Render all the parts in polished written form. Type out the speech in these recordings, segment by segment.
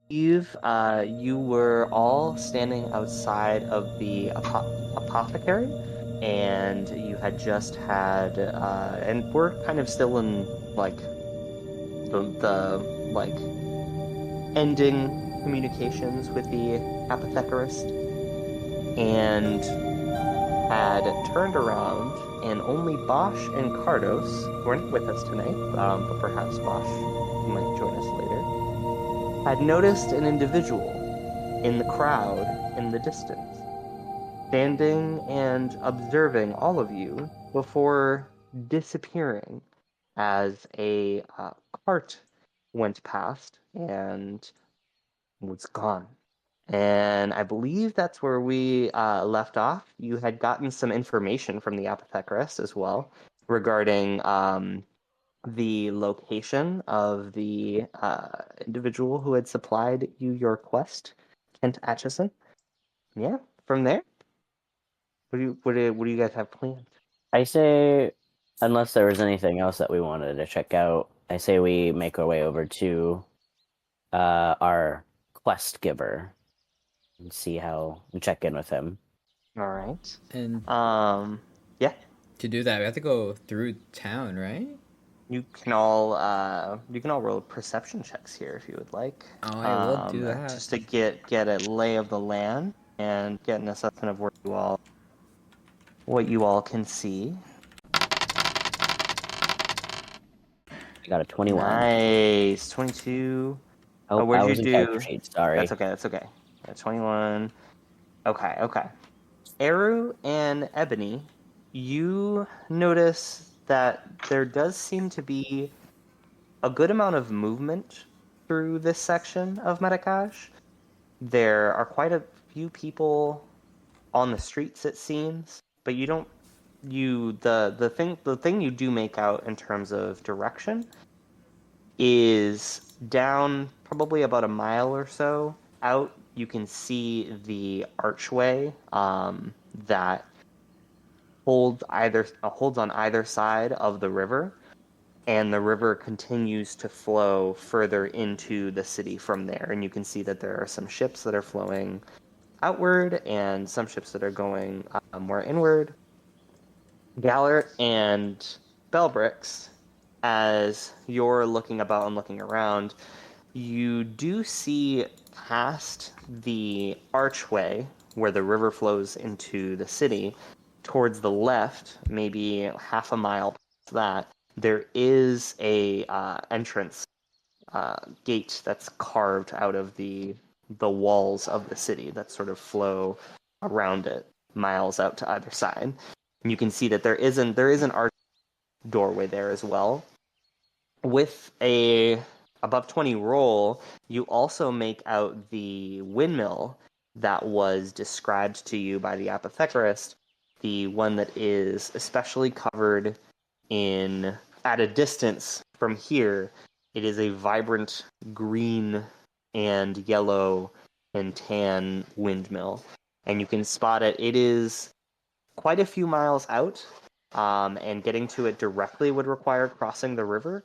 Eve, you were all standing outside of the apothecary, and you had just had, and we're kind of still in like the like ending communications with the apothecarist, and had turned around, and only Bosch and Cardos, who are not with us tonight, but perhaps Bosch might join us later, had noticed an individual in the crowd in the distance, standing and observing all of you before disappearing as a cart went past and was gone. And I believe that's where we left off. You had gotten some information from the apothecarist as well regarding the location of the individual who had supplied you your quest, Kent Atchison. Yeah, from there, what do you guys have planned? I say, unless there was anything else that we wanted to check out, I say we make our way over to our quest giver and see how we check in with him. All right. And Yeah, to do that, we have to go through town, right? you can all roll perception checks here if you would like. Oh, I will do that. Just to get a lay of the land and get an assessment of what you all can see. I got a 21. Nice. 22. Oh, Oh, what I did you was in character do? sheet. That's Sorry. okay. That's okay. 21. Okay. Eru and Ebony, you notice that there does seem to be a good amount of movement through this section of Metakash. There are quite a few people on the streets, it seems, but you don't you the thing you do make out in terms of direction is down probably about a mile or so out. You can see the archway that holds on either side of the river, and the river continues to flow further into the city from there. And you can see that there are some ships that are flowing outward and some ships that are going more inward. Gallert and Belbrix, as you're looking about and looking around, you do see past the archway where the river flows into the city, towards the left, maybe half a mile past that, there is a entrance gate that's carved out of the walls of the city that sort of flow around it, miles out to either side. And you can see that there is an arch doorway there as well. With a above 20 roll, you also make out the windmill that was described to you by the apothecarist, the one that is especially covered in, at a distance from here, it is a vibrant green and yellow and tan windmill. And you can spot it. It is quite a few miles out, and getting to it directly would require crossing the river.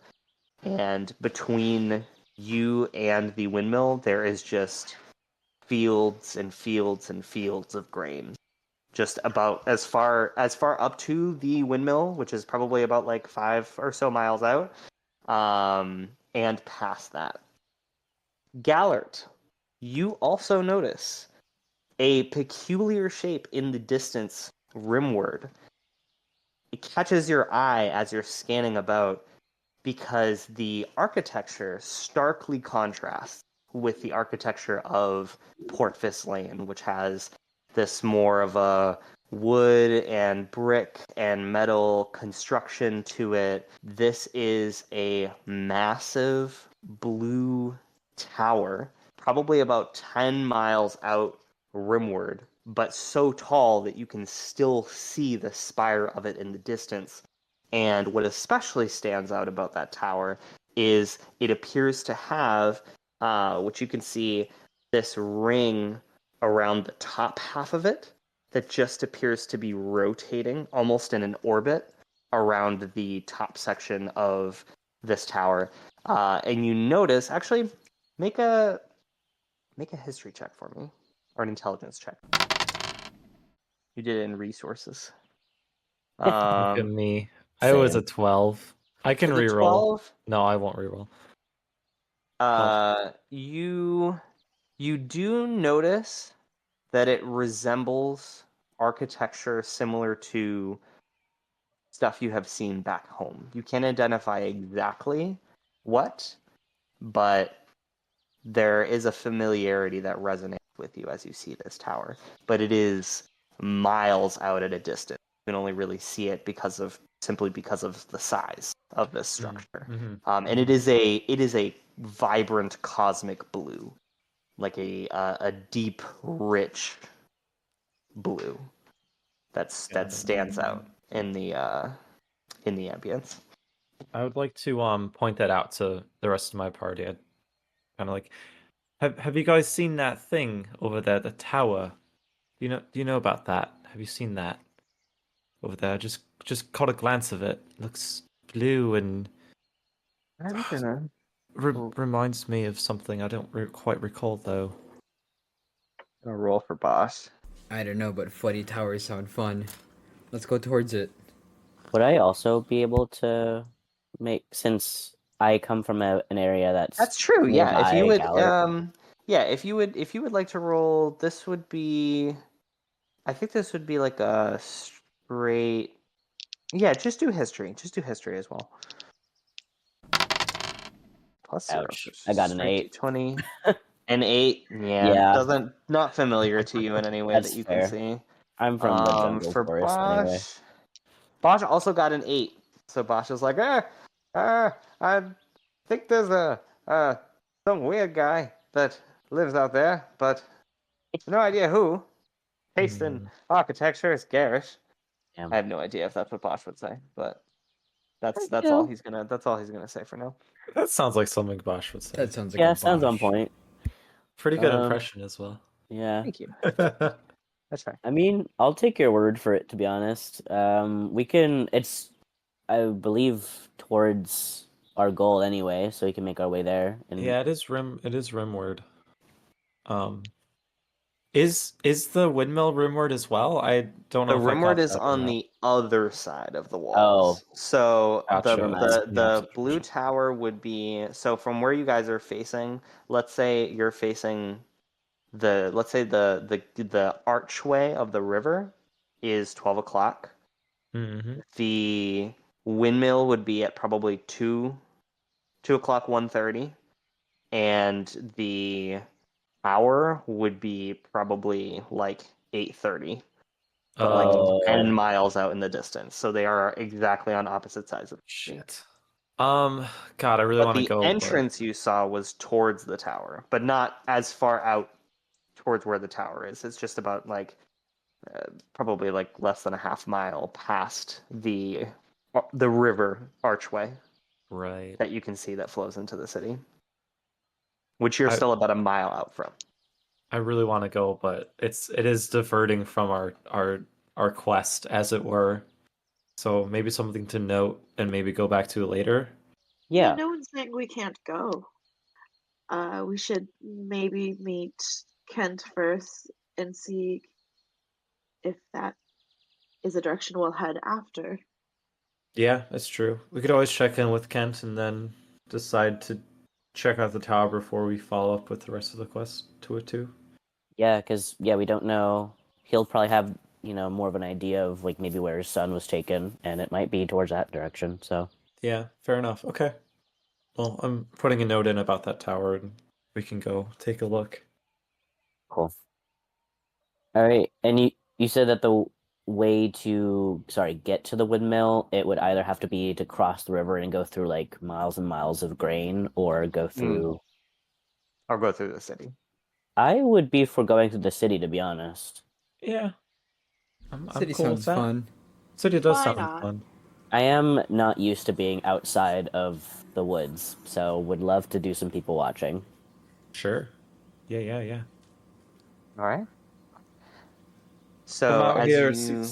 And between you and the windmill, there is just fields and fields and fields of grain. Just about as far up to the windmill, which is probably about like 5 or so miles out, and past that. Gallert, you also notice a peculiar shape in the distance rimward. It catches your eye as you're scanning about because the architecture starkly contrasts with the architecture of Portfis Lane, which has this more of a wood and brick and metal construction to it. This is a massive blue tower, probably about 10 miles out rimward, but so tall that you can still see the spire of it in the distance. And what especially stands out about that tower is it appears to have, which you can see, this ring around the top half of it that just appears to be rotating almost in an orbit around the top section of this tower. And you notice, actually, make a Make a history check for me, or an intelligence check. You did it in resources. Look at me. I was a 12. I can With a reroll. 12, No, I won't reroll. you do notice that it resembles architecture similar to stuff you have seen back home. You can't identify exactly what, but there is a familiarity that resonates with you as you see this tower. But it is miles out at a distance. You can only really see it simply because of the size of this structure. And it is a vibrant cosmic blue, like a deep, rich blue that stands out in the ambience. I would like to point that out to the rest of my party. I'd kind of like, have you guys seen that thing over there, the tower? Do you know about that? Have you seen that over there? Just caught a glance of it. Looks blue and I'm gonna reminds me of something I don't quite recall though. roll for boss. I don't know, but floaty towers sound fun. Let's go towards it. Would I also be able to since I come from an area That's true. Yeah, if you would, Galler, if you would like to roll, this would be. I think this would be like a straight. Yeah, just do history. Just do history as well. Plus 0. Ouch. I got an 8. 20. An 8. Yeah. Not familiar to you in any way that you fair. can see. I'm from the jungle for forest Bosch, anyway. Bosch also got an 8. So Bosch is like, I think there's some weird guy that lives out there, but no idea who. Taste in architecture is garish. Yeah. I have no idea if that's what Bosch would say, but that's all he's gonna say for now. That sounds like something Bosch would say. That sounds like Yeah, a sounds on Bosch. point. Pretty good impression as well. Yeah. Thank you. That's fine. I mean, I'll take your word for it, to be honest. It's, I believe, towards our goal anyway, so we can make our way there. And yeah, it is rimward. Is the windmill rimward as well? I don't know. The if rimward I is on the other side of the walls. Oh. So Gotcha. the blue tower would be, so from where you guys are facing, let's say you're facing the archway of the river is 12 o'clock. Mm-hmm. The windmill would be at probably 2 o'clock, 1:30, and the tower would be probably like 8:30, but like 10 miles out in the distance. So they are exactly on opposite sides of the street. Shit. God, I really want to go. The entrance you saw was towards the tower, but not as far out towards where the tower is. It's just about like probably like less than a half mile past the river archway, right, that you can see that flows into the city, which you're still about a mile out from. I really want to go, but it is diverting from our quest, as it were. So maybe something to note and maybe go back to later. Yeah. No one's saying we can't go. We should maybe meet Kent first and see if that is a direction we'll head after. Yeah, that's true. We could always check in with Kent and then decide to check out the tower before we follow up with the rest of the quest to it too. Yeah, because we don't know. He'll probably have more of an idea of like maybe where his son was taken, and it might be towards that direction. So yeah, fair enough. Okay. Well, I'm putting a note in about that tower, and we can go take a look. Cool. All right, and you said that the way to get to the windmill, it would either have to be to cross the river and go through like miles and miles of grain, or go through. Or go through the city. I would be for going through the city, to be honest. Yeah. City cool sounds fun. City does Why sound not? fun. I am not used to being outside of the woods, so would love to do some people watching. Sure. Yeah. All right. So Come out as here, you...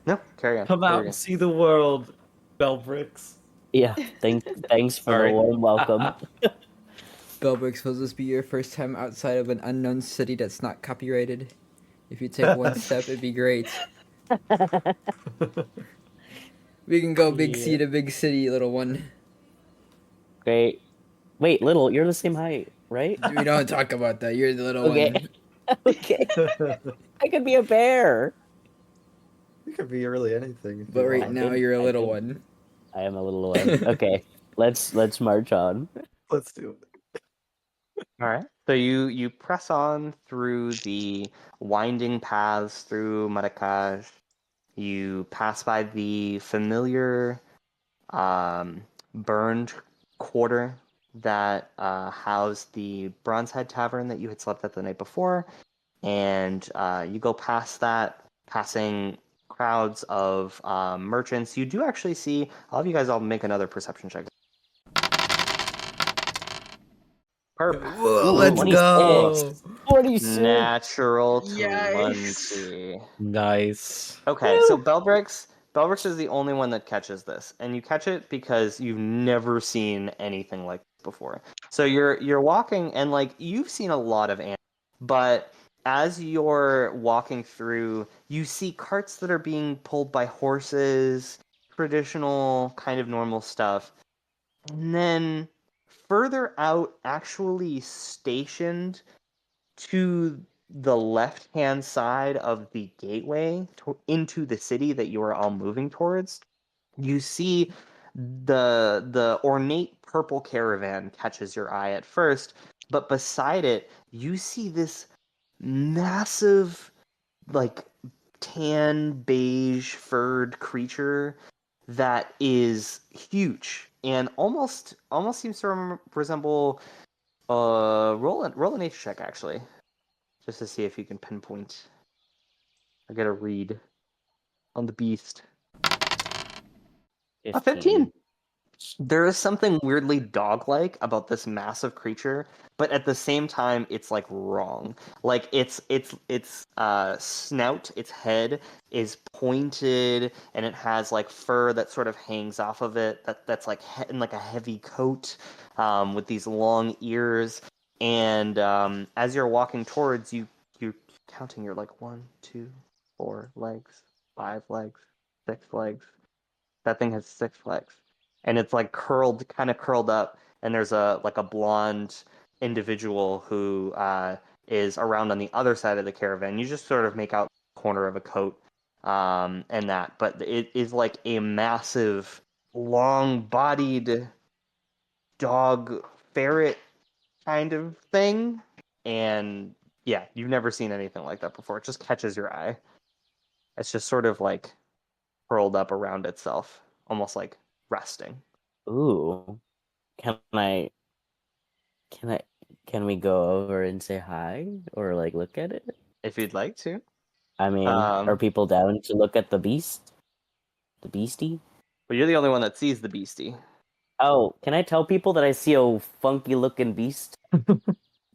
No, carry on. Come out and see the world, Bellbricks. Yeah, thanks for the warm welcome. Bellbrick's, will this be your first time outside of an unknown city that's not copyrighted? If you take one step, it'd be great. We can go big sea Yeah. to big city, little one. Great. Wait, little, you're the same height, right? We don't talk about that. You're the little Okay. one. Okay. I could be a bear. You could be really anything. If But you right want. now, you're a I little could- one. I am a little one. Okay. Let's march on. Let's do it. All right. So you press on through the winding paths through Marrakech. You pass by the familiar burned quarter that housed the Bronzehead Tavern that you had slept at the night before, and you go past that, passing crowds of merchants. You do actually see. I'll have you guys all make another perception check. Perp. Whoa, Ooh, let's 26. go. 46. Natural Yikes. 20. Nice. Okay, so Belbrix is the only one that catches this, and you catch it because you've never seen anything like this before. So you're walking, and like you've seen a lot of ants, but as you're walking through, you see carts that are being pulled by horses, traditional kind of normal stuff, and then further out, actually stationed to the left hand side of the gateway into the city that you are all moving towards, you see the ornate purple caravan catches your eye at first, but beside it you see this massive, like, tan beige furred creature that is huge and almost seems to resemble roll a nature check, actually, just to see if you can pinpoint. I get a read on the beast. 15. There is something weirdly dog-like about this massive creature, but at the same time, it's like wrong. Like its snout, its head is pointed, and it has like fur that sort of hangs off of it. That's like in like a heavy coat, with these long ears. And as you're walking towards you're counting. You're like 1, 2, 4 legs, 5 legs, 6 legs. That thing has 6 legs, and it's like kind of curled up. And there's a blonde individual who is around on the other side of the caravan. You just sort of make out the corner of a coat, and that. But it is like a massive, long-bodied dog ferret kind of thing. And yeah, you've never seen anything like that before. It just catches your eye. It's just sort of like curled up around itself, almost like resting. Ooh. Can we go over and say hi or like look at it? If you'd like to. I mean, are people down to look at the beast? The beastie? But you're the only one that sees the beastie. Oh, can I tell people that I see a funky looking beast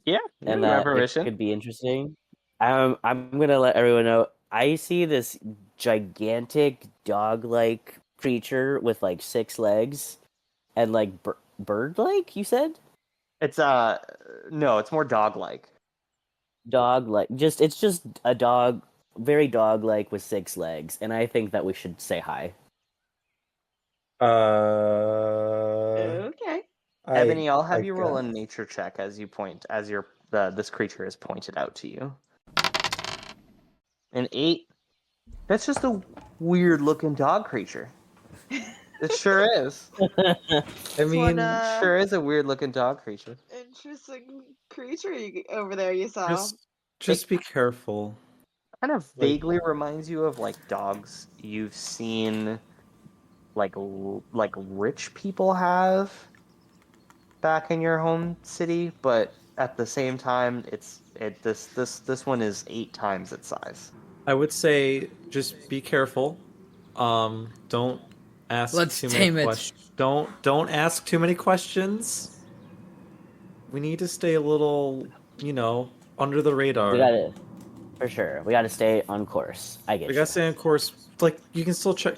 Yeah, and you have that it permission. could be interesting? I'm gonna let everyone know. I see this gigantic dog-like creature with like 6 legs and like bird-like. You said It's no, it's more dog-like. dog-like. It's just a dog, very dog-like with 6 legs, and I think that we should say hi. Okay. Ebony, I'll have you roll a guess. nature check as this creature is pointed out to you. An 8. That's just a weird looking dog creature. It sure is. I mean, Sure is a weird looking dog creature. Interesting creature over there you saw. just be careful. Kind of vaguely reminds you of like dogs you've seen like rich people have back in your home city, but at the same time this one is 8 times its size. I would say just be careful. Don't ask Let's too tame many it. questions. Don't ask too many questions. We need to stay a little, under the radar. We gotta, for sure. We gotta stay on course. I get We you. gotta stay on course. Like, you can still check.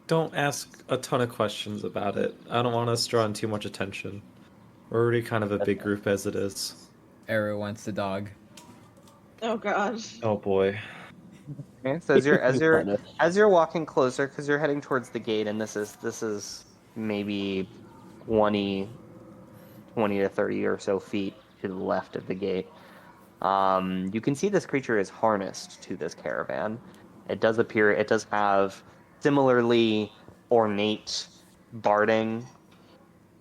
Don't ask a ton of questions about it. I don't want us drawing too much attention. We're already kind of a big group as it is. Arrow wants the dog. Oh god. Oh boy. Okay, so Kind of. as you're walking closer, because you're heading towards the gate, and this is maybe 20 20 to 30 or so feet to the left of the gate. You can see this creature is harnessed to this caravan. It does have similarly ornate barding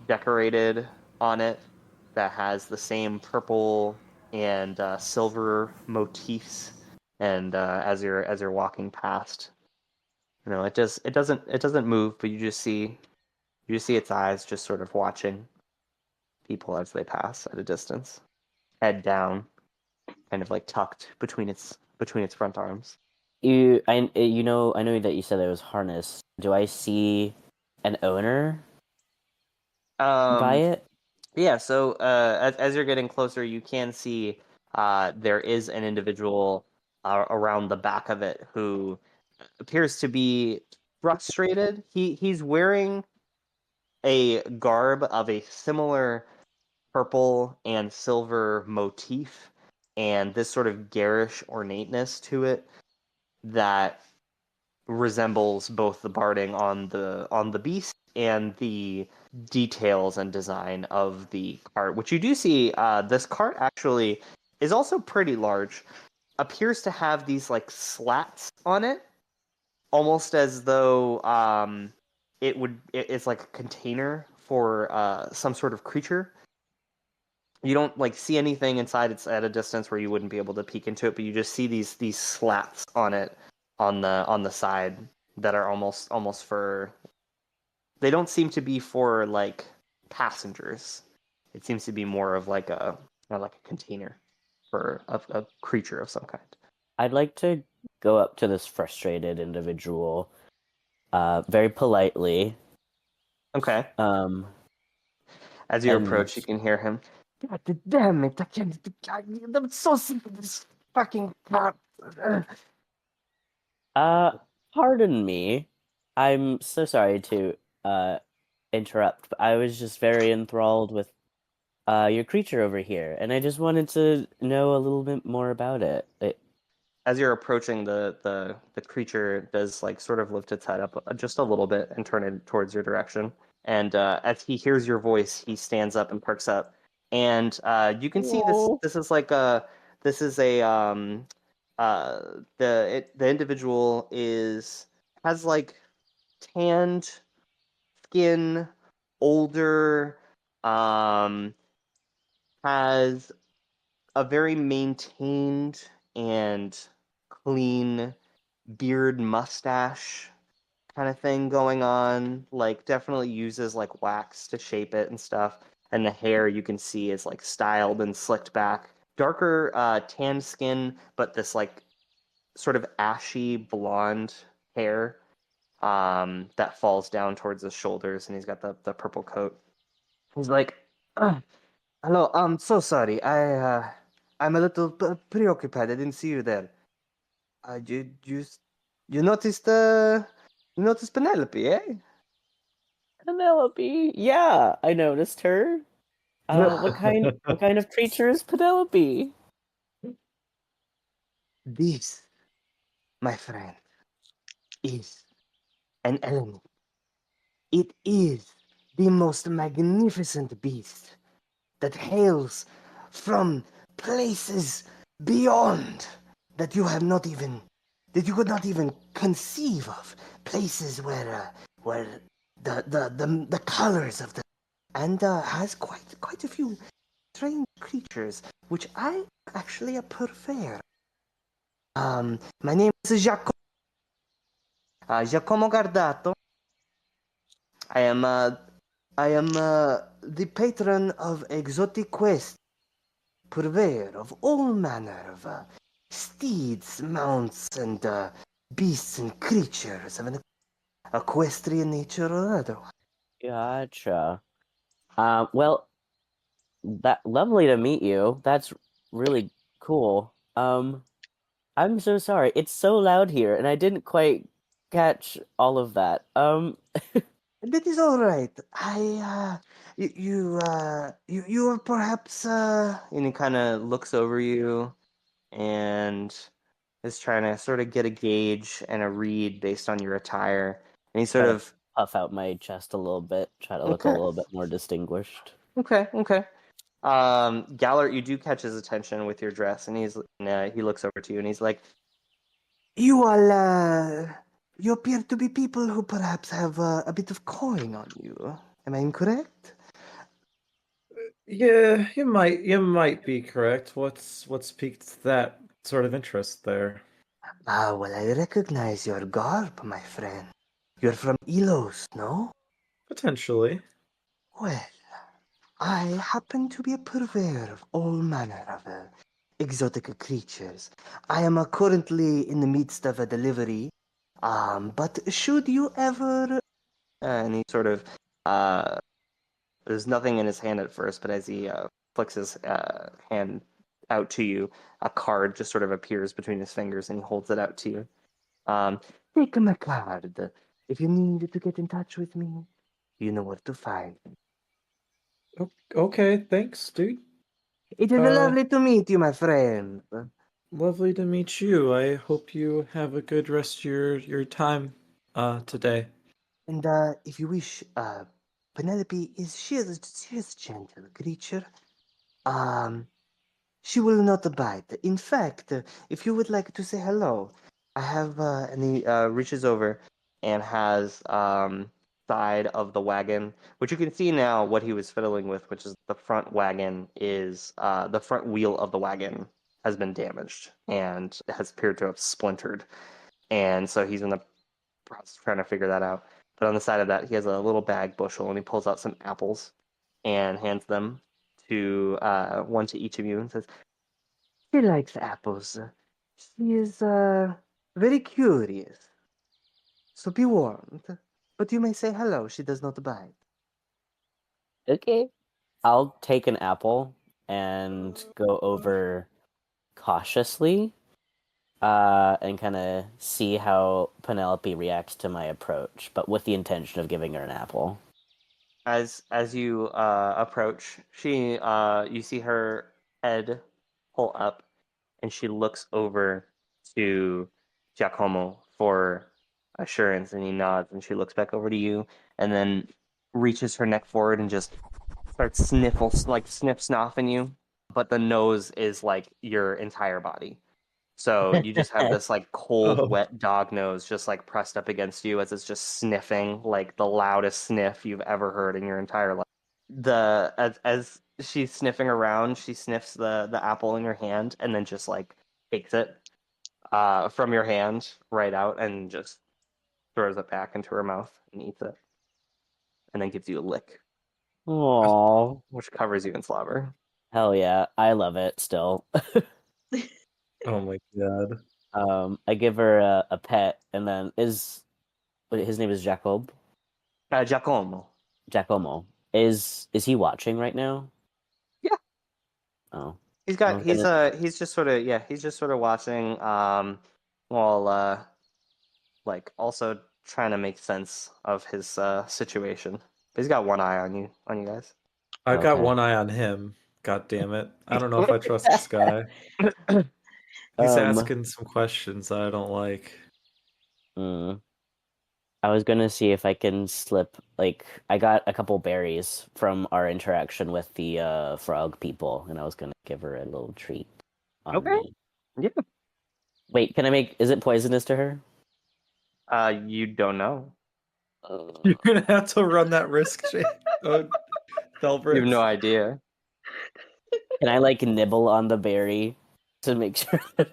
decorated on it that has the same purple and silver motifs. And as you're walking past, it doesn't move, but you just see its eyes just sort of watching people as they pass at a distance, head down, kind of like tucked between its front arms. I know that you said it was harnessed. Do I see an owner by Um, it? yeah. So as you're getting closer, you can see there is an individual around the back of it who appears to be frustrated. He's wearing a garb of a similar purple and silver motif, and this sort of garish ornateness to it that resembles both the barding on the beast and the details and design of the cart. Which you do see, this cart actually is also pretty large. Appears to have these like slats on it, almost as though it's like a container for some sort of creature. You don't like see anything inside. It's at a distance where you wouldn't be able to peek into it, but you just see these slats on it on the side that are almost for. They don't seem to be for like passengers. It seems to be more of like a container for a creature of some kind. I'd like to go up to this frustrated individual, very politely, Okay. um, As you and approach, you can hear him. God damn it! I can't. I'm so sick of this fucking crap. pardon me. I'm so sorry to interrupt, but I was just very enthralled with your creature over here, and I just wanted to know a little bit more about it. As you're approaching, the creature does like sort of lift its head up just a little bit and turn it towards your direction. And as he hears your voice, he stands up and perks up. And you can see this. Whoa. This is like a. This is a. The individual has like tanned skin, older, um, has a very maintained and clean beard mustache kind of thing going on. Like definitely uses like wax to shape it and stuff. And the hair you can see is like styled and slicked back. Darker tan skin, but this like sort of ashy blonde hair that falls down towards his shoulders, and he's got the purple coat. He's like, hello, I'm so sorry. I'm a little preoccupied. I didn't see you there. Uh, you you you noticed you noticed Penelope, eh? Penelope. Yeah, I noticed her. What kind of creature is Penelope? This, my friend, is an element. It is the most magnificent beast that hails from places beyond that you have not even that you could not even conceive of, places where the colors of the and has quite a few strange creatures which I actually prefer. My name is Giacomo Gardato. I am the patron of exotic quest, purveyor of all manner of steeds, mounts, and beasts and creatures of an equestrian nature or otherwise. Gotcha. Well, that lovely to meet you. That's really cool. I'm so sorry. It's so loud here, and I didn't quite catch all of that. That is all right. You are perhaps, and he kind of looks over you and is trying to sort of get a gauge and a read based on your attire. And he sort Try to of, puff out my chest a little bit, try to look a okay, little bit more distinguished. okay. Gallert, you do catch his attention with your dress, and he looks over to you and he's like, You all, you appear to be people who perhaps have a bit of coin on you. Am I incorrect? Yeah, you might be correct. What's piqued that sort of interest there? Ah, well, I recognize your garb, my friend. You're from Elos, no? Potentially. Well, I happen to be a purveyor of all manner of exotic creatures. I am currently in the midst of a delivery. But should you ever, and he sort of, uh, there's nothing in his hand at first, but as he flicks his hand out to you, a card just sort of appears between his fingers, and he holds it out to you. Take my card. If you need to get in touch with me, you know where to find me. Okay, thanks, dude. It is Uh, lovely to meet you, my friend. Lovely to meet you. I hope you have a good rest of your time today. And if you wish, Penelope she is a gentle creature. Um, she will not bite. In fact, if you would like to say hello, I have, and he reaches over and has side of the wagon, which you can see now what he was fiddling with, which is the front wagon is the front wheel of the wagon has been damaged and has appeared to have splintered, and so he's in the process of trying to figure that out. But on the side of that, he has a little bag bushel, and he pulls out some apples and hands them to one to each of you, and says, "She likes apples. She is very curious. So be warned. But you may say hello. She does not bite." Okay. I'll take an apple and go over cautiously, and kind of see how Penelope reacts to my approach, but with the intention of giving her an apple. As you approach, you see her head pull up, and she looks over to Giacomo for assurance, and he nods, and she looks back over to you, and then reaches her neck forward and just starts sniff snoffing you, but the nose is like your entire body. So you just have this like cold, Oh, wet dog nose just like pressed up against you as it's just sniffing like the loudest sniff you've ever heard in your entire life. As she's sniffing around, she sniffs the apple in your hand and then just like takes it from your hand right out and just throws it back into her mouth and eats it, and then gives you a lick, Aww. which covers you in slobber. Hell yeah. I love it still. oh my god. I give her a pet, and then his name is Jacob? Giacomo. Giacomo. Is he watching right now? Yeah. Oh. He's I got was gonna he's just sort of he's just sort of watching while like also trying to make sense of his situation. But he's got one eye on you guys. I've got Okay. one eye on him. God damn it. I don't know if I trust this guy. He's Um asking some questions I don't like. mm, I was gonna see if I can slip, like, I got a couple berries from our interaction with the frog people, and I was gonna give her a little treat on Okay. me. Yeah. Wait, is it poisonous to her? You don't know. You're gonna have to run that risk, Jake. Oh, You have no Delbrix. idea. Can I like nibble on the berry to make sure that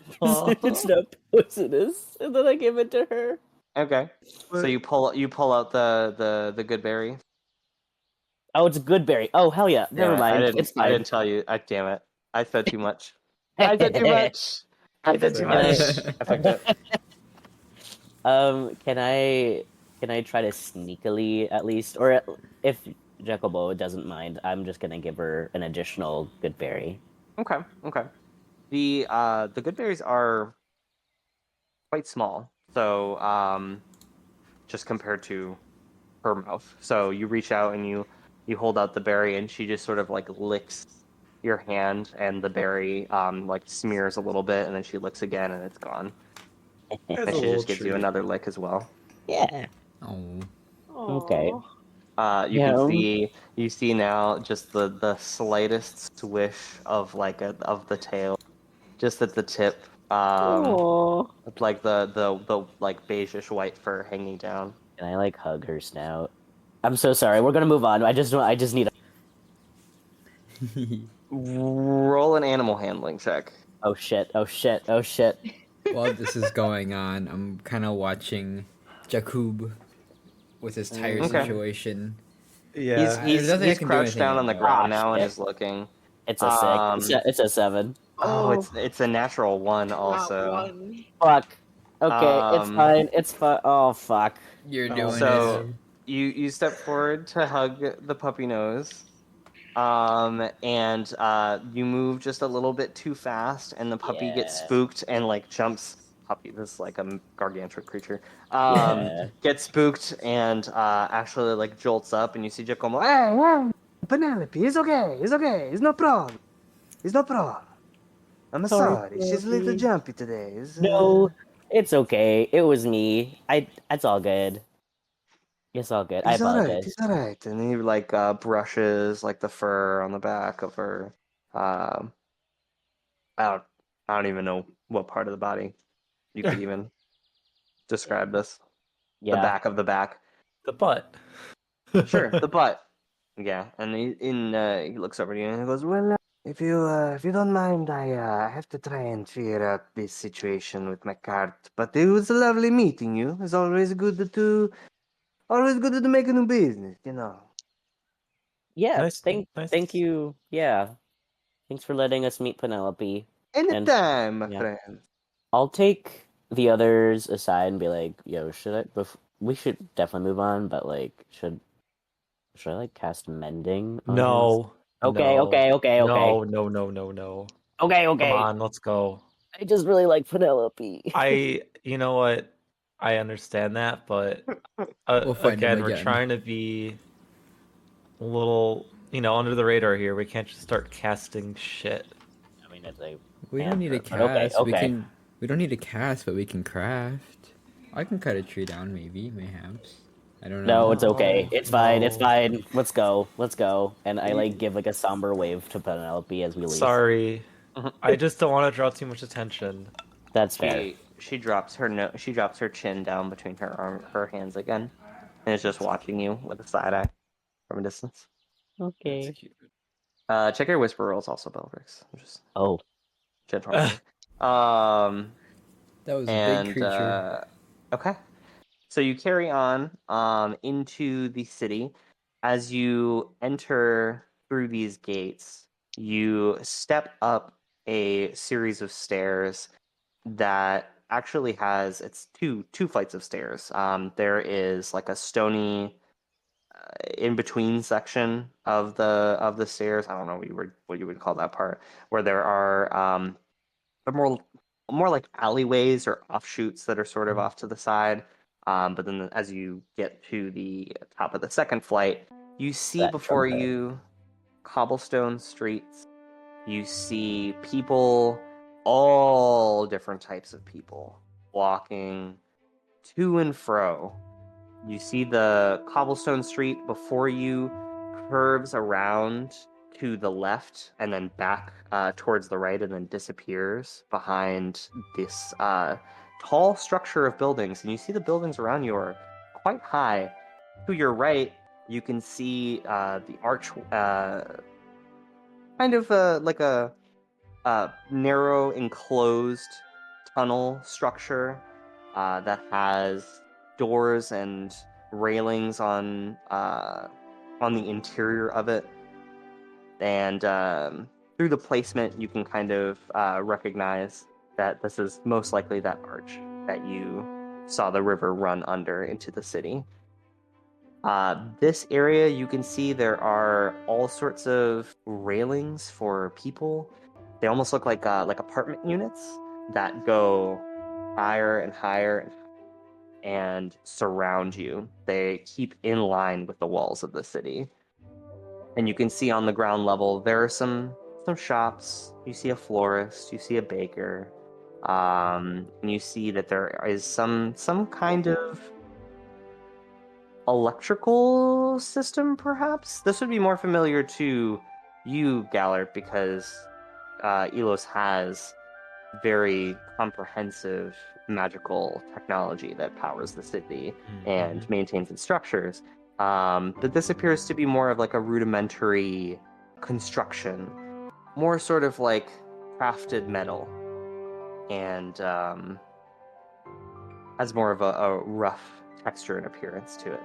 it's Aw. not poisonous, and then I give it to her? Okay. So But you pull out the good berry. Oh, it's a good berry. Oh, hell yeah! Damn Never it. I mind. didn't It's I fine. didn't tell you. Damn it. I said too much. I said too much. I said too Can much. I- I fucked up. Can I try to sneakily at least, or if Jacobo doesn't mind, I'm just gonna give her an additional good berry. Okay. Okay. The good berries are quite small. So just compared to her mouth. So you reach out and you hold out the berry, and she just sort of like licks your hand, and the berry like smears a little bit, and then she licks again, and it's gone. That's And a she little just gives you treat. another lick as well. Yeah. Oh. Okay. Aw. You Yeah. can see now just the slightest swish of like of the tail, just at the tip. Oh. With, like the like beigeish white fur hanging down. Can I like hug her snout? I'm so sorry. We're gonna move on. I just need. Roll an animal handling check. Oh shit! Oh shit! Oh shit! While this is going on, I'm kind of watching Jakub with his tire Okay. situation. Yeah. There's nothing I He's can do crouched anything down yet, on the though. ground Ah, now and shit. is looking. It's a 6. Um, It's a 7. Oh, Oh, it's a natural one not also. one. Fuck. Okay, it's Um, fine. It's fine. Oh fuck. You're Oh, doing So it. you step forward to hug the puppy nose. And you move just a little bit too fast, and the puppy gets Yeah. spooked and like jumps. Puppy, this is like a gargantuan creature. Yeah. Gets spooked and actually like jolts up, and you see Jack como, hey, Penelope, it's okay, it's no problem, it's no problem. I'm Sorry, sorry, she's a little Penelope. jumpy today. No, it's okay. It was me. It's all good. It's all good. I He's all right. apologize. He's all right. And he like brushes like the fur on the back of her. Um, I don't even know what part of the body you could even describe this. The Yeah. back of the back. The butt. Sure, the butt. Yeah, and he looks over to you and he goes, "Well, if you don't mind, I have to try and figure out this situation with my cart. But it was lovely meeting you. It's always good to make a new business, you know." Yeah. Nice. Thank you. Yeah. Thanks for letting us meet Penelope. And Anytime, my yeah. friend. I'll take the others aside and be like, "Yo, we should definitely move on, but like, should I like cast mending on him?" No. Okay, no, okay. No, no, no, no, no. Okay. Come on, let's go. I just really like Penelope. You know what? I understand that, but We'll find him again, we're again. trying to be a little, under the radar here. We can't just start casting shit. I mean, it's like We don't need to cantrip, but cast. okay. We don't need to cast, but we can craft. I can cut a tree down, mayhaps. I don't know. No, it's okay. No, It's fine. It's no. fine. Let's go. And I like give like a somber wave to Penelope as we leave. Sorry. I just don't want to draw too much attention. That's fair. She drops her chin down between her hands again, and is just watching you with a side eye from a distance. Okay. That's cute. Check your whisper rolls also, Belvrix. Just Oh, gentle. Um, That was a and big creature. okay, so you carry on into the city. As you enter through these gates, you step up a series of stairs that actually has it's two flights of stairs. There is like a stony in between section of the stairs. I don't know what you would call that part, where there are more like alleyways or offshoots that are sort of off to the side. But then as you get to the top of the second flight, you see that before trumpet. you cobblestone streets. You see people, all different types of people, walking to and fro. You see the cobblestone street before you curves around to the left and then back towards the right and then disappears behind this tall structure of buildings. And you see the buildings around you are quite high. To your right, you can see the arch, kind of like a narrow enclosed tunnel structure that has doors and railings on the interior of it, and through the placement you can kind of recognize that this is most likely that arch that you saw the river run under into the city. This area, you can see there are all sorts of railings for people. They almost look like apartment units that go higher and higher, and surround you. They keep in line with the walls of the city. And you can see on the ground level there are some shops. You see a florist, you see a baker, and you see that there is some kind of electrical system, perhaps. This would be more familiar to you, Gallert, because Elos has very comprehensive magical technology that powers the city and maintains its structures. But this appears to be more of like a rudimentary construction, more sort of like crafted metal, and has more of a rough texture and appearance to it.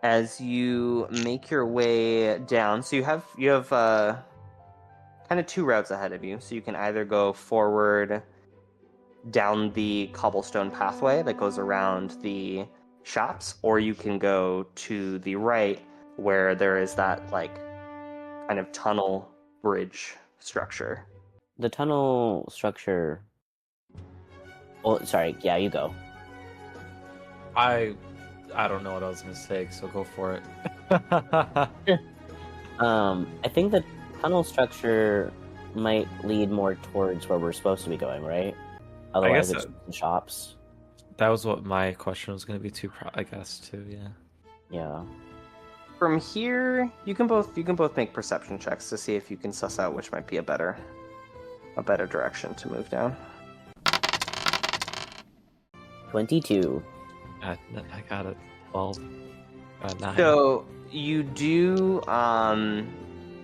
As you make your way down, so you have kind of two routes ahead of you. So you can either go forward down the cobblestone pathway that goes around the shops, or you can go to the right where there is that like kind of tunnel bridge structure. The tunnel structure. Oh, sorry. Yeah, you go. I don't know what I was gonna say, so go for it. I think the tunnel structure might lead more towards where we're supposed to be going, right? Otherwise, guess it's the shops. That was what my question was gonna be too. I guess too. Yeah. Yeah. From here, you can both make perception checks to see if you can suss out which might be a better direction to move down. 22. I got it. 12. 9. So you do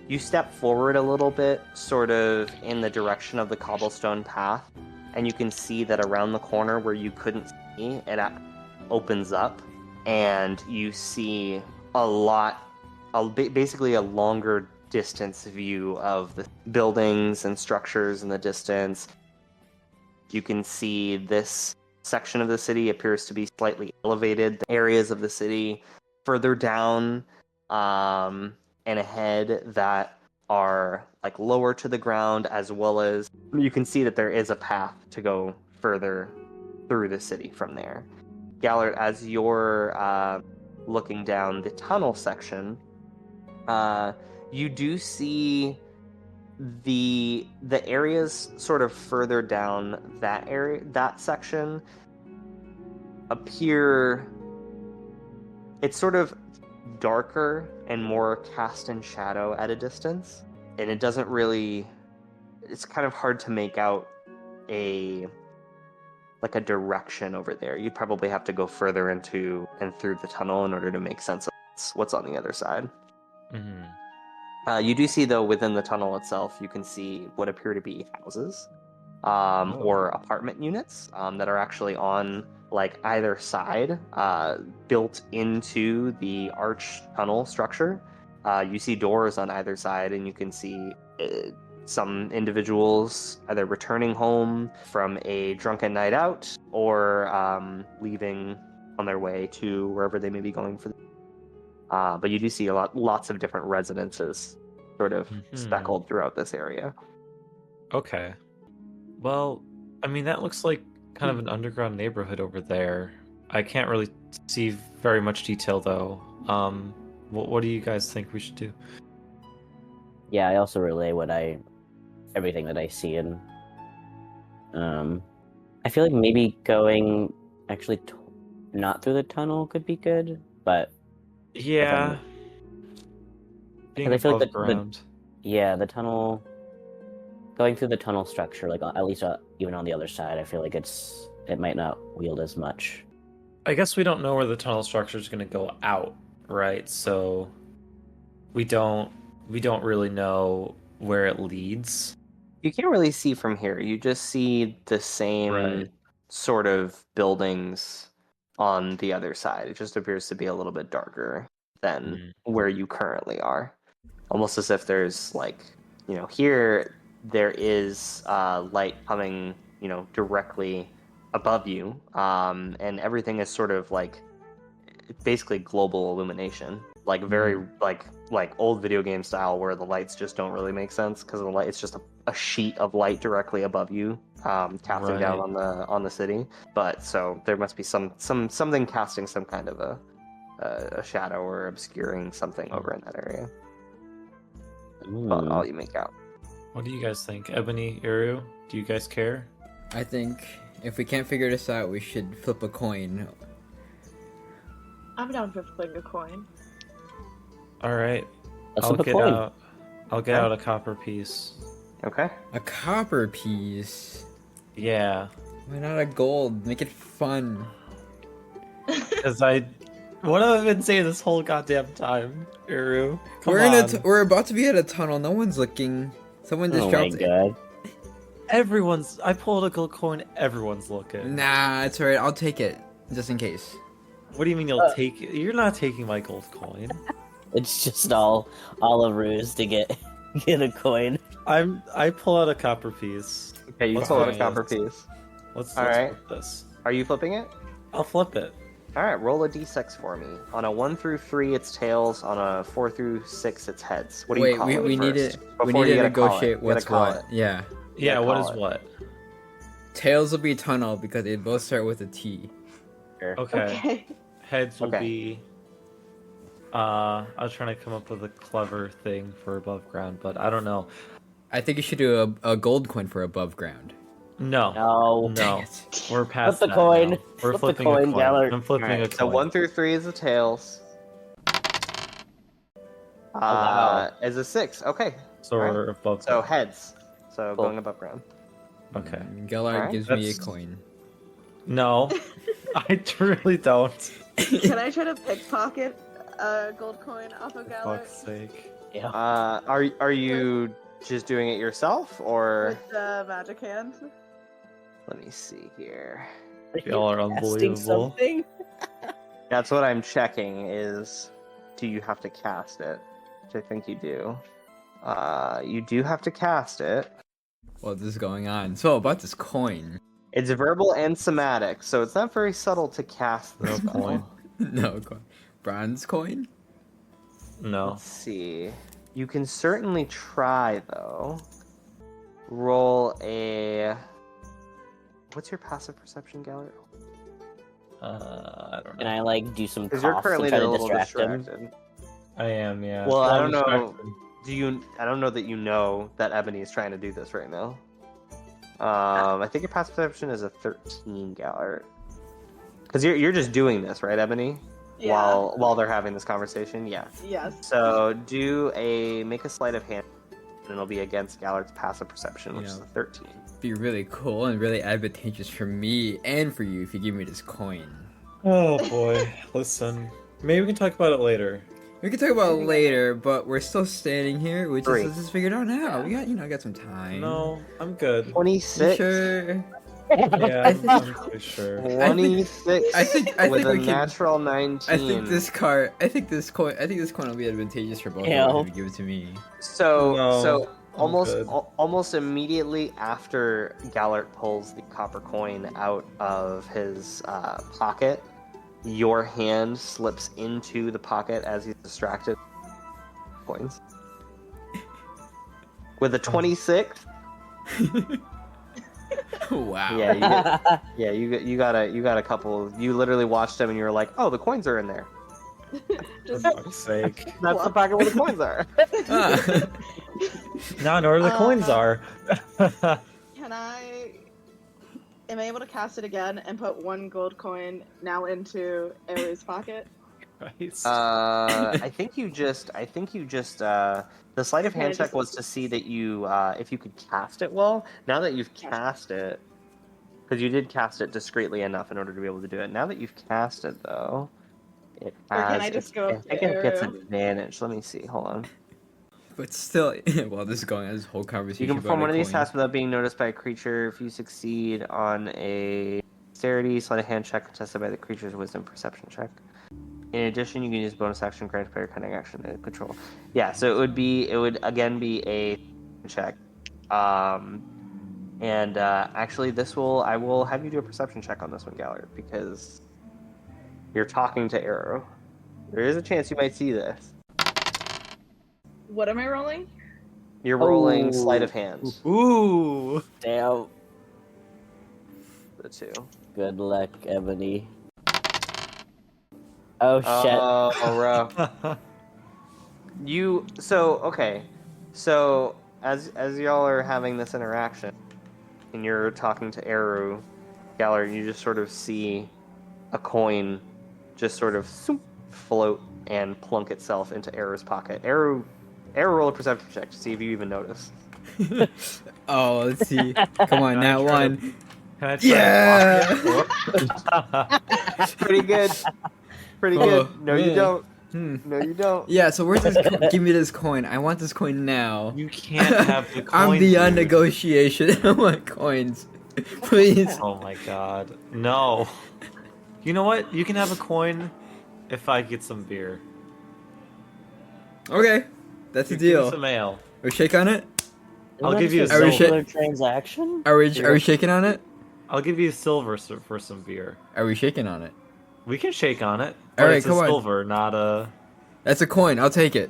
you step forward a little bit, sort of in the direction of the cobblestone path, and you can see that around the corner where you couldn't see, it opens up, and you see basically a longer distance view of the buildings and structures in the distance. You can see this section of the city appears to be slightly elevated. The areas of the city further down and ahead that are like lower to the ground, as well as you can see that there is a path to go further through the city from there. Gallert, as you're looking down the tunnel section, you do see the areas sort of further down that section appear, it's sort of darker and more cast in shadow at a distance, and it doesn't really, it's kind of hard to make out a direction over there. You'd probably have to go further into and through the tunnel in order to make sense of what's on the other side. You do see, though, within the tunnel itself, you can see what appear to be houses or apartment units that are actually on like either side, built into the arch tunnel structure. You see doors on either side, and you can see some individuals either returning home from a drunken night out or leaving on their way to wherever they may be going for. But you do see lots of different residences sort of speckled throughout this area. Okay. Well, I mean, that looks like kind of an underground neighborhood over there. I can't really see very much detail, though. What do you guys think we should do? Yeah, I also relay everything that I see, and I feel like maybe going actually not through the tunnel could be good, but yeah, being I feel like above ground. the tunnel, going through the tunnel structure, like at least even on the other side, I feel like it might not wield as much. I guess we don't know where the tunnel structure is going to go out, right? So we don't really know where it leads. You can't really see from here. You just see the same sort of buildings on the other side. It just appears to be a little bit darker than where you currently are. Almost as if there's here there is light coming, directly above you, and everything is sort of like basically global illumination. like very like old video game style, where the lights just don't really make sense because the light it's just a sheet of light directly above you, casting down Right. on the city. But so there must be something casting some kind of a shadow or obscuring something over in that area. But all you make out. What do you guys think? Ebony, Eru, do you guys care? I think if we can't figure this out, we should flip a coin. I'm down for flipping a coin. All right. Let's I'll flip a get coin. out. I'll get out a copper piece. Okay. A copper piece. Yeah, Why not a gold? Make it fun. because what have I been saying this whole goddamn time, Eru? Come We're on. we're about to be at a tunnel. No one's looking. Someone just Oh my dropped. god. I pulled a gold coin. Everyone's looking. Nah, it's alright. I'll take it just in case. What do you mean you'll take it? You're not taking my gold coin. It's just all a ruse to get a coin. I pull out a copper piece. Okay, you Let's pull out a try copper this. piece. Let's All right. flip this. Are you flipping it? I'll flip it. All right, roll a d6 for me. On a 1 through 3, it's tails. On a 4 through 6, it's heads. What do you Wait, call we, it we need first? to we Before need you to gotta call it. negotiate You gotta what's call what. it. Yeah, Yeah, what call is it. what? tails will be tunnel because they both start with a T. Okay. Okay. Heads will Okay. be. I was trying to come up with a clever thing for above ground, but I don't know. I think you should do a gold coin for above ground. No. No. No. We're past the that coin. now. We're Flip the flipping coin, a coin. Gallard. I'm flipping Alright, a so coin. 1 through 3 is the tails. wow. Is a 6. Okay. So Alright. we're above So ground. heads. So Cool. going above ground. Okay. Gellard Alright. gives me a That's- coin. No. I really don't. Can I try to pickpocket a gold coin off of For Gallard fuck's sake. Yeah. Are you just doing it yourself or with the magic hand? let me see here. Y'all are Casting unbelievable. something? That's what I'm checking is do you have to cast it? Which I think you do. You do have to cast it. What is going on? So about this coin. It's verbal and somatic, so it's not very subtle to cast No this spell. coin. No coin. Bronze coin? No. Let's see. You can certainly try though. Roll a. What's your passive perception, Gallard? I don't Can know. I like do some Because coughs you're currently to try a to little distract him? distracted. I am, yeah. Well, I don't I'm know. distracted. I don't know that you know that Ebony is trying to do this right now. I think your passive perception is a 13, Gallard. Because you're just doing this, right, Ebony? Yeah. While they're having this conversation, yeah. Yes. So make a sleight of hand, and it'll be against Gallard's passive perception, which is a 13. Be really cool and really advantageous for me and for you if you give me this coin. Oh boy. Listen. Maybe we can talk about it later. We can talk about it later, but we're still standing here. Three. Let's just figure it out now. We got some time. No, I'm good. You 26. sure? Yeah, I think- I'm pretty sure. 26 I think with a we can. natural 19. I think this coin will be advantageous for both Yeah. of you if you give it to me. So No, I'm almost good. almost immediately after Gallard pulls the copper coin out of his pocket, your hand slips into the pocket as he's distracted. Coins. With a 26, Wow. yeah, you got a couple. You literally watched him and you were like, "Oh, the coins are in there." For Just fuck's sake. That's the pocket where the coins are. Ah. Now I know where the coins are. can I? Am I able to cast it again and put one gold coin now into Aries' pocket? Christ. I think you just the sleight of hand Okay, check was to see that you if you could cast it well. Now that you've cast it, because you did cast it discreetly enough in order to be able to do it. Now that you've cast it though, it Or has. can I just go I up think to it gets Eru? advantage. Let me see. Hold on. But still, while this is going on, this whole conversation. You can perform about one a of these coin. tasks without being noticed by a creature. If you succeed on a dexterity sleight of hand check contested by the creature's wisdom perception check. In addition, you can use bonus action granted by your cunning action to control. Yeah, so it would again be a check. And actually, I will have you do a perception check on this one, Gallard, because you're talking to Arrow. There is a chance you might see this. What am I rolling? You're rolling Oh. sleight of hand. Ooh. Damn. The two. Good luck, Ebony. Oh shit. Oh, rough. Okay. So as y'all are having this interaction and you're talking to Eru, Galler, you just sort of see a coin just sort of float and plunk itself into Eru's pocket. Eru, roll a perception check to see if you even notice. Oh, let's see. Come on, Can I that try to- one. Can I try Yeah! to block it? Pretty good. Pretty Oh, good. No, you man. don't. Hmm. No, you don't. Yeah, so where's this? Give me this coin. I want this coin now. You can't have the coin. I'm beyond dude. negotiation. I want coins. Please. Oh my god. No. You know what? You can have a coin if I get some beer. Okay. That's a Give me deal. some ale. We shake on it? I'll give you a Are we silver. transaction? Are we shaking on it? I'll give you silver for some beer. Are we shaking on it? We can shake on it. All right, it's come a on. silver, not a. That's a coin. I'll take it.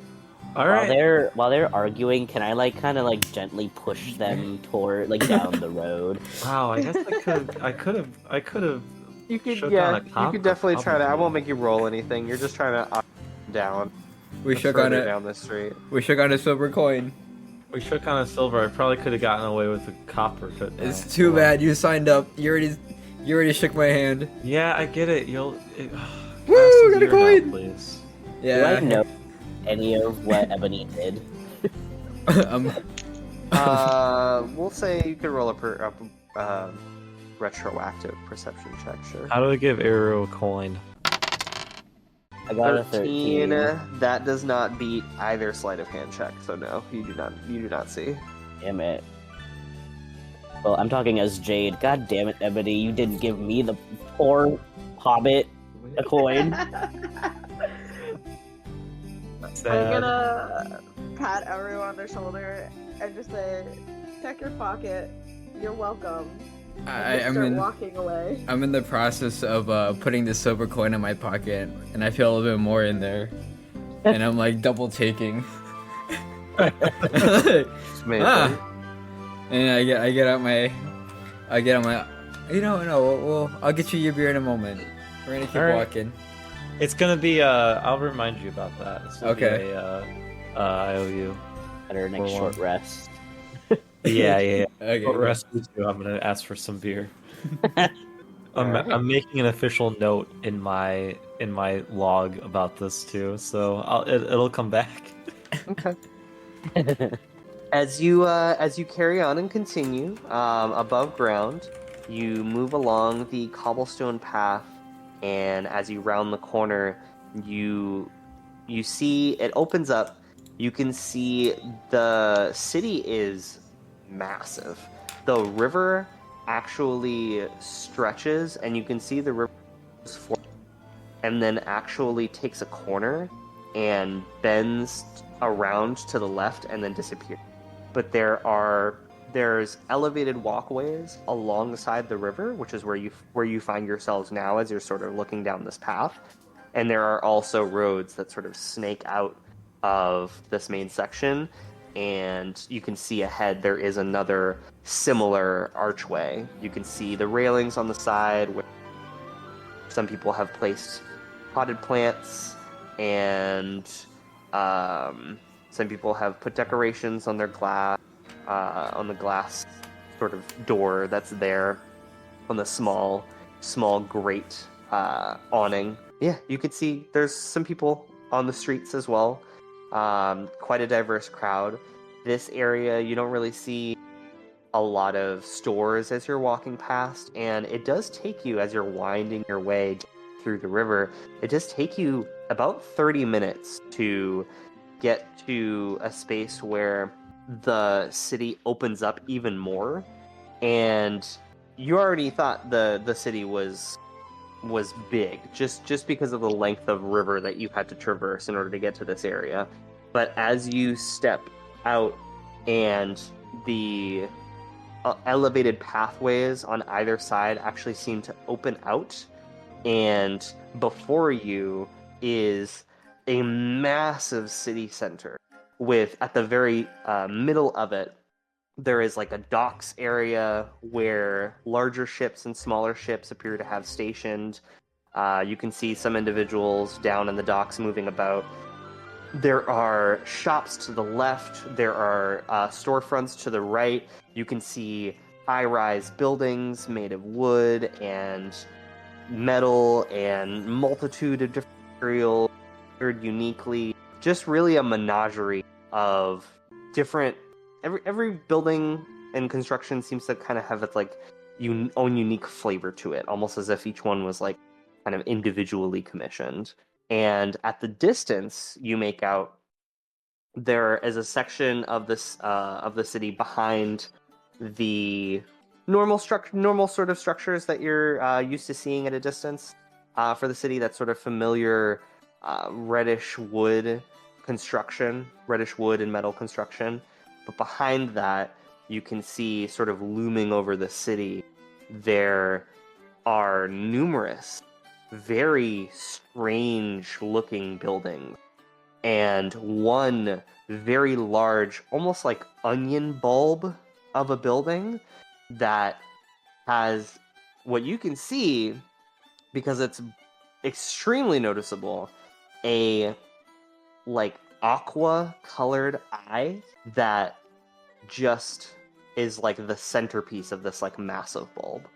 All While right. they're arguing, can I like kind of like gently push them toward like down the road? Wow. I guess I could have. You could, Shook yeah, on a you copper, could definitely try to. I probably. won't make you roll anything. You're just trying to up and down. We shook on further it. down the street. We shook on a silver coin. We shook on a silver. I probably could have gotten away with a copper. It's too bad you signed up. You already shook my hand. Yeah, I get it. You'll. Woo, got a coin! Please. Do I Yeah. know any of what Ebony did? We'll say you could roll a retroactive perception check, sure. How do I give Arrow a coin? I got a 13. That does not beat either sleight of hand check, so no, you do not see. Damn it. Well, I'm talking as Jade. God damn it, Ebony, you didn't give me the poor hobbit a coin. I'm gonna pat everyone on their shoulder and just say, check your pocket. You're welcome. And just start walking away. I'm in the process of putting the silver coin in my pocket, and I feel a little bit more in there, and I'm like double taking. Maybe. And I get out my, no, I'll get you your beer in a moment. We're gonna keep All right. walking. It's gonna be. I'll remind you about that. This will Okay. Be I owe you. At our next For short one. rest. Yeah. Okay. But rest you too. I'm gonna ask for some beer. I'm making an official note in my log about this too, so it'll come back. Okay. As you carry on and continue above ground, you move along the cobblestone path, and as you round the corner, you see it opens up. You can see the city is massive. The river actually stretches, and you can see the river and then actually takes a corner and bends around to the left and then disappears. But there's elevated walkways alongside the river, which is where you find yourselves now as you're sort of looking down this path. And there are also roads that sort of snake out of this main section, and you can see ahead there is another similar archway. You can see the railings on the side where some people have placed potted plants, and some people have put decorations on their glass, on the glass sort of door that's there, on the small grate awning. Yeah, you could see there's some people on the streets as well. Quite a diverse crowd. This area, you don't really see a lot of stores as you're walking past, and it does take you, as you're winding your way through the river, it does take you about 30 minutes to get to a space where the city opens up even more. And you already thought the city was big, just because of the length of river that you had to traverse in order to get to this area. But as you step out and the elevated pathways on either side actually seem to open out, and before you is a massive city center with, at the very middle of it, there is like a docks area where larger ships and smaller ships appear to have stationed. You can see some individuals down in the docks moving about. There are shops to the left. There are storefronts to the right. You can see high-rise buildings made of wood and metal and multitude of different materials, uniquely. Just really a menagerie of different. Every building and construction seems to kind of have its like own unique flavor to it, almost as if each one was like kind of individually commissioned. And at the distance, you make out there is a section of this of the city behind the normal sort of structures that you're used to seeing at a distance for the city. That sort of familiar reddish wood and metal construction. But behind that, you can see, sort of looming over the city, there are numerous very strange looking buildings, and one very large, almost like onion bulb of a building that has what you can see, because it's extremely noticeable, a like aqua colored eye that just is like the centerpiece of this like massive bulb.